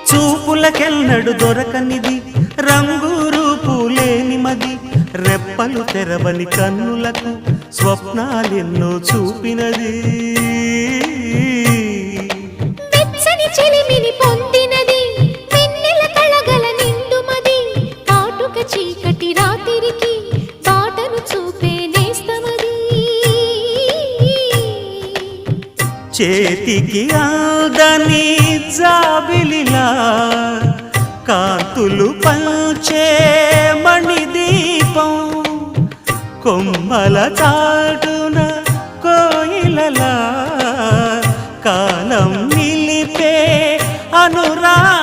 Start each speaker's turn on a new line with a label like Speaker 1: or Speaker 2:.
Speaker 1: చూపులకెన్నడు దొరకనిది రంగు రూపు లేని మది రెప్పలు తెరవని కన్నులకు స్వప్నాలెన్నో చూపినది
Speaker 2: వెచ్చని చెలిమిని పొందినది వెన్నెల కళగల నిండుమది కాటుక చీకటి రాత్రికి బాటను చూపే నేస్తమది
Speaker 1: చేతికి అందని జాబిలిలా కాంతులు పంచే మణిదీపం కొమ్మల చాటున కోయిలలా కాలం నిలిపే అనురాగం